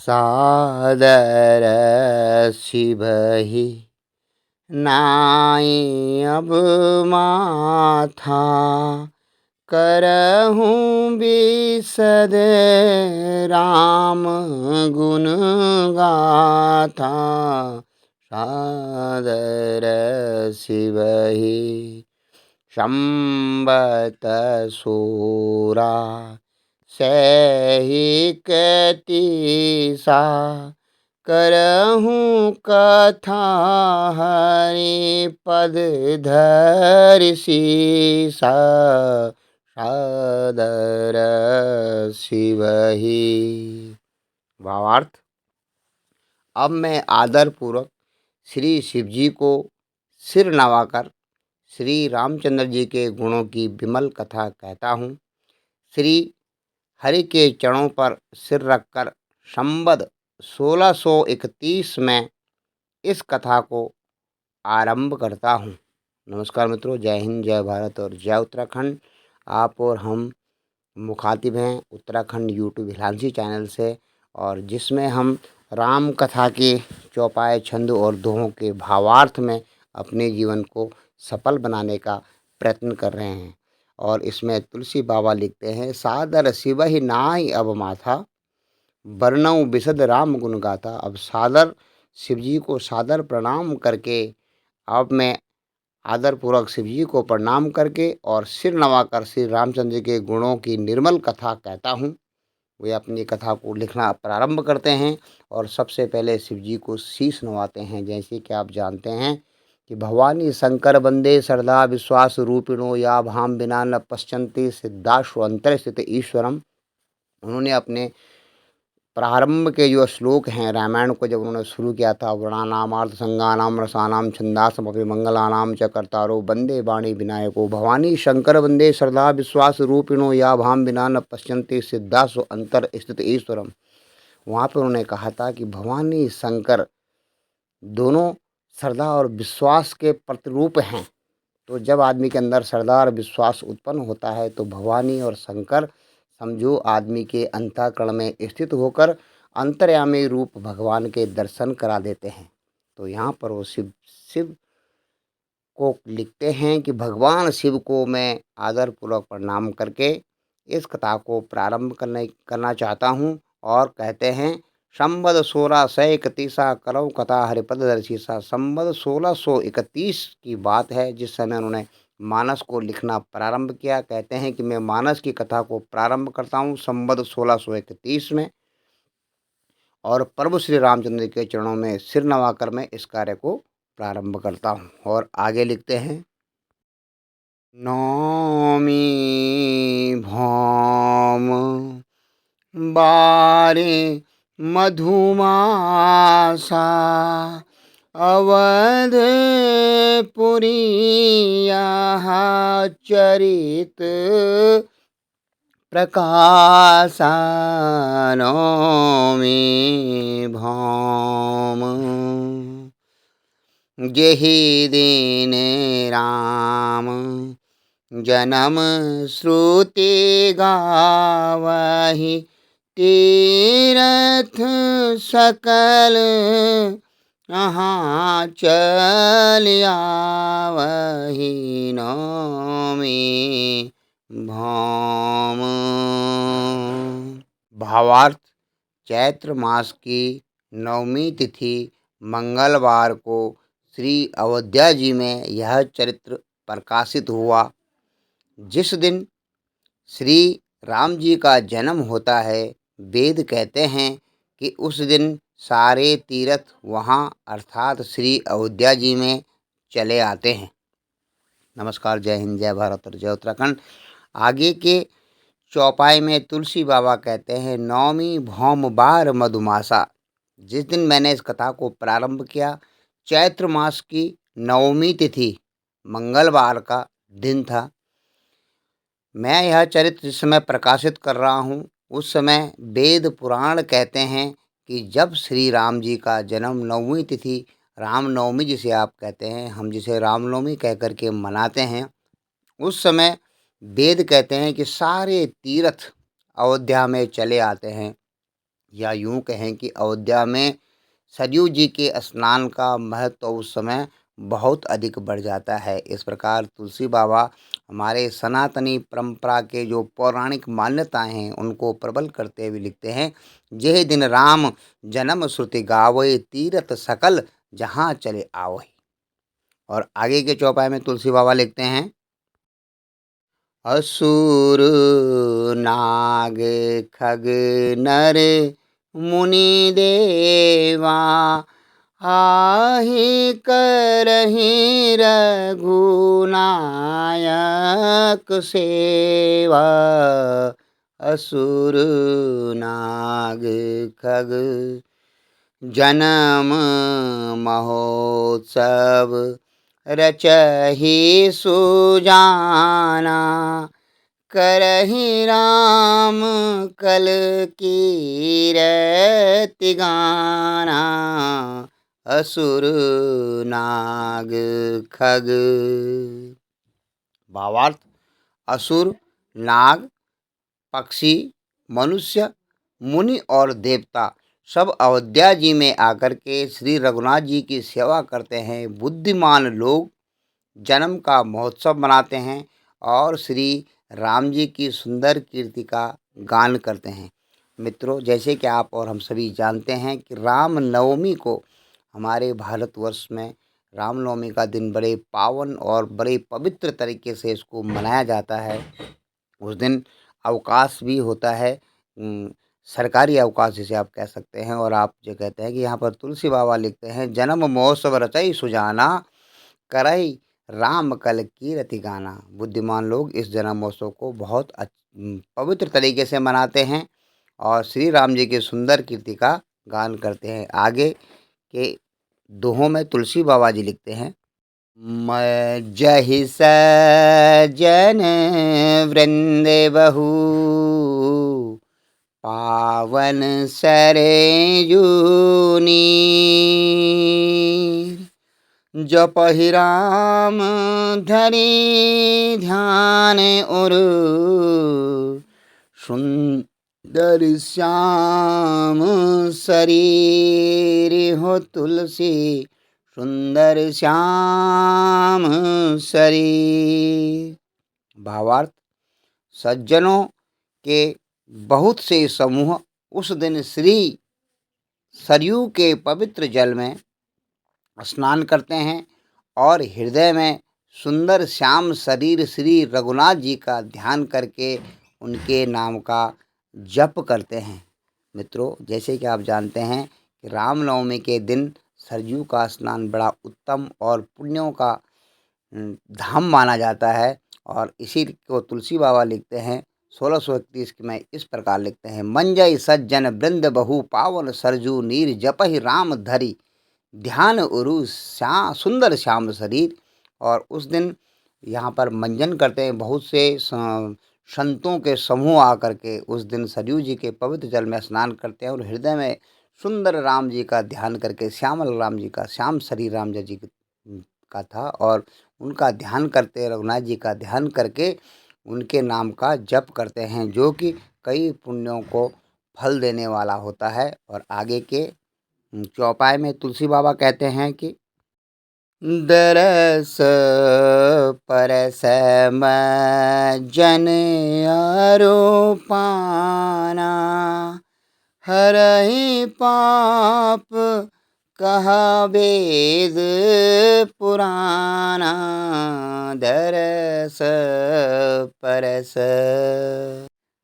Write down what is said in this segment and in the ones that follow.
सादर सिबहि नाई अब माथा, करहूँ बिसद राम गुण गाथा। सादर सिबहि संबत सूरा, सैहिक तीसा, करहूँ कथा हरि पद धरि सीसा। सादर सिबहि। भावार्थ। अब मैं आदर पूर्वक श्री शिव जी को सिर नवाकर श्री रामचंद्र जी के गुणों की विमल कथा कहता हूँ। श्री हरि के चरणों पर सिर रखकर संवत 1631 में इस कथा को आरंभ करता हूँ। नमस्कार मित्रों, जय हिंद, जय भारत और जय उत्तराखंड। आप और हम मुखातिब हैं उत्तराखंड यूट्यूब हिलांसी चैनल से, और जिसमें हम राम कथा के चौपाए छंद और दोहों के भावार्थ में अपने जीवन को सफल बनाने का प्रयत्न कर रहे हैं। और इसमें तुलसी बाबा लिखते हैं, सादर सिबहि नाहि अब माथा, बरनऊँ बिसद राम गुण गाथा। अब सादर शिव जी को सादर प्रणाम करके, अब मैं आदर पूर्वक शिव जी को प्रणाम करके और सिर नवाकर श्री रामचंद्र के गुणों की निर्मल कथा कहता हूँ। वे अपनी कथा को लिखना प्रारंभ करते हैं और सबसे पहले शिव जी को शीश नवाते हैं। जैसे कि आप जानते हैं कि भवानी शंकर वंदे श्रद्धा विश्वास रूपिणो, या भाम बिना न पश्यन्ति सिद्धाश्व अंतर स्थित ईश्वरम। उन्होंने अपने प्रारंभ के जो श्लोक हैं रामायण को जब उन्होंने शुरू किया था, वर्णानामार्थ संगानाम रसानाम छंदासमपि मंगलानाम च कर्तारो वंदे वाणी विनायको, भवानी शंकर वंदे श्रद्धा विश्वास रूपिणो, या भाम बिना न पश्यन्ति सिद्धासु अंतर स्थित ईश्वरम। वहाँ पर उन्होंने कहा था कि भवानी शंकर दोनों श्रद्धा और विश्वास के प्रतिरूप हैं। तो जब आदमी के अंदर श्रद्धा और विश्वास उत्पन्न होता है तो भवानी और शंकर समझो आदमी के अंतःकरण में स्थित होकर अंतर्यामी रूप भगवान के दर्शन करा देते हैं। तो यहाँ पर वो शिव को लिखते हैं कि भगवान शिव को मैं आदरपूर्वक प्रणाम करके इस कथा को प्रारंभ करना चाहता हूँ। और कहते हैं, संवत 1631 करौ कथा हरिपद दर्शीसा। संवत 1631 की बात है जिस समय उन्होंने मानस को लिखना प्रारंभ किया। कहते हैं कि मैं मानस की कथा को प्रारंभ करता हूँ संवत 1631 में, और प्रभु श्री रामचंद्र के चरणों में सिर नवाकर मैं इस कार्य को प्रारंभ करता हूँ। और आगे लिखते हैं, नौमी भौम बारे मधुमासा, अवधपुरी यहाँ चरित प्रकाशा। नौमी भौम जेहि दिन राम जन्म श्रुति गावहि, तीरथ सकल यहाँ चल आवहि। नौमी भौम। भावार्थ। चैत्र मास की नवमी तिथि मंगलवार को श्री अयोध्या जी में यह चरित्र प्रकाशित हुआ। जिस दिन श्री राम जी का जन्म होता है, वेद कहते हैं कि उस दिन सारे तीर्थ वहाँ अर्थात श्री अयोध्या जी में चले आते हैं। नमस्कार, जय हिंद, जय भारत और जय उत्तराखंड। आगे के चौपाई में तुलसी बाबा कहते हैं, नौमी भौम बार मधुमासा। जिस दिन मैंने इस कथा को प्रारंभ किया, चैत्र मास की नवमी तिथि मंगलवार का दिन था। मैं यह चरित्र जिस समय प्रकाशित कर रहा हूँ उस समय वेद पुराण कहते हैं कि जब श्री राम जी का जन्म नवमी तिथि रामनवमी जिसे आप कहते हैं, हम जिसे रामनवमी कह कर के मनाते हैं, उस समय वेद कहते हैं कि सारे तीर्थ अयोध्या में चले आते हैं। या यूं कहें कि अयोध्या में सरयू जी के स्नान का महत्व उस समय बहुत अधिक बढ़ जाता है। इस प्रकार तुलसी बाबा हमारे सनातनी परंपरा के जो पौराणिक मान्यताएं हैं उनको प्रबल करते हुए लिखते हैं, यह दिन राम जन्म श्रुति गावै तीरथ सकल जहाँ चले आवै। और आगे के चौपाई में तुलसी बाबा लिखते हैं, असुर नाग खग नर मुनि देवा आहि करहि रघुनायक सेवा। असुर नाग खग जन्म महोत्सव रचहि सुजाना करहि राम कल कीरति गाना। असुर नाग खग। भावार्थ, असुर, नाग, पक्षी, मनुष्य, मुनि और देवता सब अयोध्या जी में आकर के श्री रघुनाथ जी की सेवा करते हैं। बुद्धिमान लोग जन्म का महोत्सव मनाते हैं और श्री राम जी की सुंदर कीर्ति का गान करते हैं। मित्रों, जैसे कि आप और हम सभी जानते हैं कि राम नवमी को हमारे भारतवर्ष में रामनवमी का दिन बड़े पावन और बड़े पवित्र तरीके से इसको मनाया जाता है। उस दिन अवकाश भी होता है, सरकारी अवकाश जिसे आप कह सकते हैं। और आप जो कहते हैं कि यहाँ पर तुलसी बाबा लिखते हैं, जन्म महोत्सव रचई सुजाना करई राम कल कीरति गाना। बुद्धिमान लोग इस जन्म महोत्सव को बहुत पवित्र तरीके से मनाते हैं और श्री राम जी की सुंदर कीर्ति का गान करते हैं। आगे के दोहों में तुलसी बाबा जी लिखते हैं, जहि सज्जन वृंद बहु पावन सरयू नीर। जपहि राम धरि ध्यान उर सुंदर श्याम शरीर। हो तुलसी सुंदर श्याम शरीर। भावार्थ, सज्जनों के बहुत से समूह उस दिन श्री सरयू के पवित्र जल में स्नान करते हैं और हृदय में सुंदर श्याम शरीर श्री रघुनाथ जी का ध्यान करके उनके नाम का जप करते हैं। मित्रों, जैसे कि आप जानते हैं कि रामनवमी के दिन सरयू का स्नान बड़ा उत्तम और पुण्यों का धाम माना जाता है। और इसी को तुलसी बाबा लिखते हैं 1631 में इस प्रकार लिखते हैं, मंजय सज्जन वृंद बहु पावन सरजू नीर। जपहि राम धरि ध्यान उरु सुंदर श्याम शरीर। और उस दिन यहाँ पर मंजन करते हैं बहुत से संतों के समूह आकर के उस दिन सरयू जी के पवित्र जल में स्नान करते हैं और हृदय में सुंदर राम जी का ध्यान करके, श्यामल राम जी का, श्याम शरीर राम जी का था, और उनका ध्यान करते, रघुनाथ जी का ध्यान करके उनके नाम का जप करते हैं, जो कि कई पुण्यों को फल देने वाला होता है। और आगे के चौपाई में तुलसी बाबा कहते हैं कि दरस परस जन आरोपाना हरहि पाप कहा वेद पुराना। दरस परस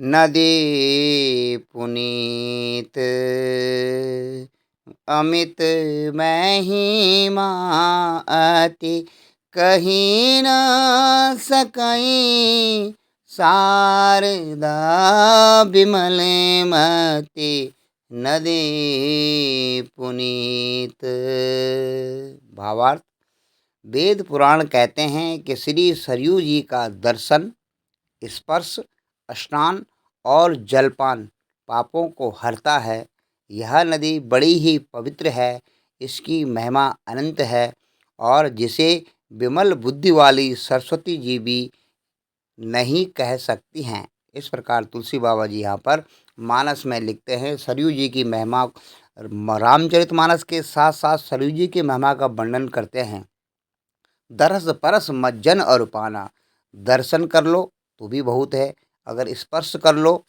नदी पुनीत अमित महिमा अति कही न सकई। शारदा विमल मति नदी पुनीत। भावार्थ, वेद पुराण कहते हैं कि श्री सरयू जी का दर्शन, स्पर्श, स्नान और जलपान पापों को हरता है। यह नदी बड़ी ही पवित्र है, इसकी महिमा अनंत है और जिसे विमल बुद्धि वाली सरस्वती जी भी नहीं कह सकती हैं। इस प्रकार तुलसी बाबा जी यहाँ पर मानस में लिखते हैं सरयू जी की महिमा। रामचरितमानस के साथ साथ सरयू जी की महिमा का वर्णन करते हैं। दरस परस मज्जन और पाना, दर्शन कर लो तो भी बहुत है, अगर स्पर्श कर लो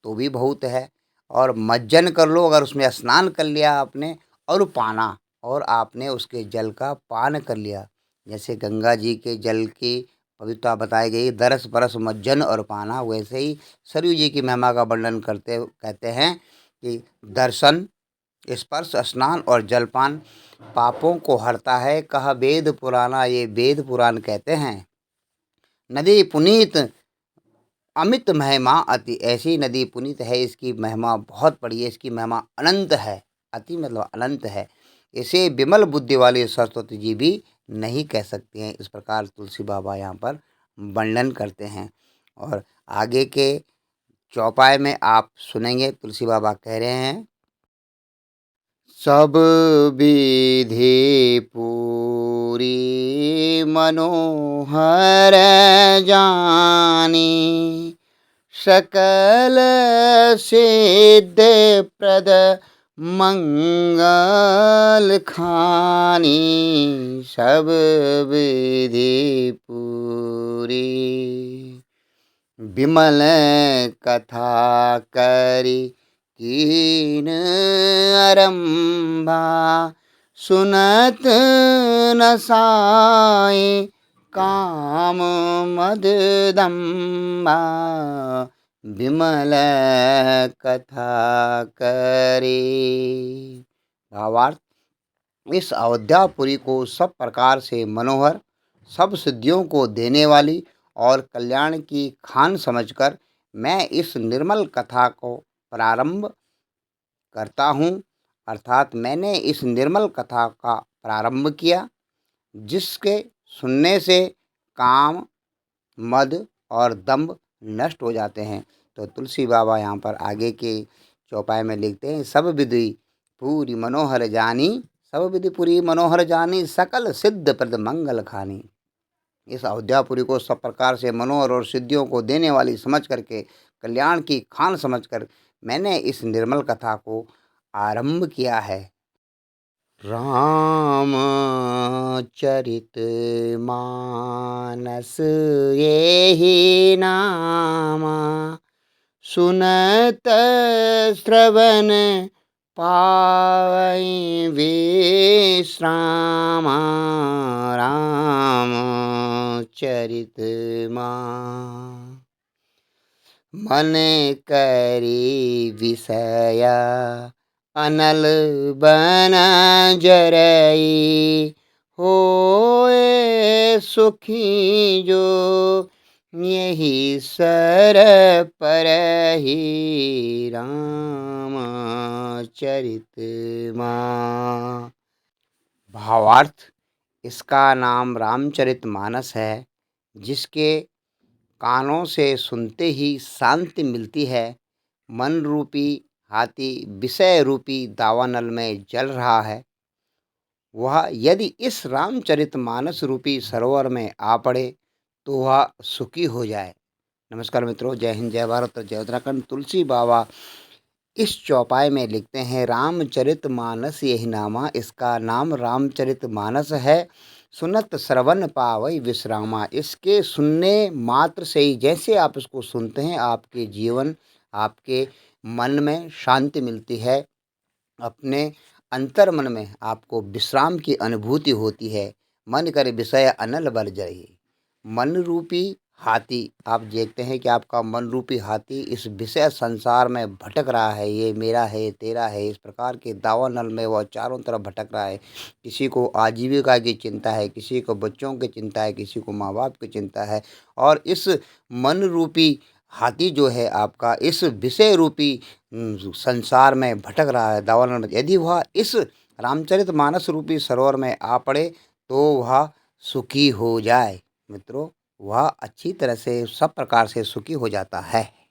तो भी बहुत है, और मज्जन कर लो अगर उसमें स्नान कर लिया आपने, और पाना और आपने उसके जल का पान कर लिया। जैसे गंगा जी के जल की पवित्रता बताई गई, दरस परस मज्जन और पाना, वैसे ही सरयू जी की महिमा का वर्णन करते कहते हैं कि दर्शन, स्पर्श, स्नान और जलपान पापों को हरता है, कहा वेद पुराना, ये वेद पुराण कहते हैं। नदी पुनीत अमित महिमा अति, ऐसी नदी पुनीत है, इसकी महिमा बहुत बड़ी है, इसकी महिमा अनंत है। अति मतलब अनंत है, इसे विमल बुद्धि वाले सरस्वती जी भी नहीं कह सकते हैं। इस प्रकार तुलसी बाबा यहाँ पर वर्णन करते हैं। और आगे के चौपाई में आप सुनेंगे तुलसी बाबा कह रहे हैं, सब विधि पूरी मनोहर जानी, सकल सिद्ध प्रद मंगल खानी, सब विधि पूरी विमल कथा करी कीन आरंभा, सुनत न साए काम मददम्बा, विमल कथा करे। भावार्थ, इस अयोध्यापुरी को सब प्रकार से मनोहर, सब सिद्धियों को देने वाली और कल्याण की खान समझकर मैं इस निर्मल कथा को प्रारंभ करता हूँ। अर्थात मैंने इस निर्मल कथा का प्रारंभ किया, जिसके सुनने से काम, मद और दंभ नष्ट हो जाते हैं। तो तुलसी बाबा यहाँ पर आगे के चौपाई में लिखते हैं, सब विधि पूरी मनोहर जानी, सब विधि पूरी मनोहर जानी, सकल सिद्ध प्रद मंगल खानी। इस अयोध्यापुरी को सब प्रकार से मनोहर और सिद्धियों को देने वाली समझ करके, कल्याण की खान समझकर मैंने इस निर्मल कथा को आरंभ किया है। रामचरित मानस यही नामा, सुनत श्रवण पावई विश्रामा, रामचरित मा मन करी विषया अनल बन जरई, होए सुखी जो यही सर परहि, रामचरित मा। भावार्थ, इसका नाम रामचरितमानस है, जिसके कानों से सुनते ही शांति मिलती है। मन रूपी हाथी विषय रूपी दावानल में जल रहा है, वह यदि इस रामचरितमानस रूपी सरोवर में आ पड़े तो वह सुखी हो जाए। नमस्कार मित्रों, जय हिंद, जय भारत और जय उत्तराखंड। तुलसी बाबा इस चौपाई में लिखते हैं, रामचरितमानस यही नामा, इसका नाम रामचरितमानस है। सुनत श्रवण पावई विश्रामा, इसके सुनने मात्र से ही, जैसे आप इसको सुनते हैं, आपके जीवन, आपके मन में शांति मिलती है, अपने अंतर मन में आपको विश्राम की अनुभूति होती है। मन करे विषय अनल बर जाई। मन रूपी हाथी, आप देखते हैं कि आपका मन रूपी हाथी इस विषय संसार में भटक रहा है, ये मेरा है, तेरा है, इस प्रकार के दावानल में वह चारों तरफ भटक रहा है। किसी को आजीविका की चिंता है, किसी को बच्चों की चिंता है, किसी को माँ बाप की चिंता है, और इस मन रूपी हाथी जो है आपका इस विषय रूपी संसार में भटक रहा है, दावानल में। यदि वह इस रामचरितमानस रूपी सरोवर में आ पड़े तो वह सुखी हो जाए। मित्रों, वह अच्छी तरह से सब प्रकार से सुखी हो जाता है।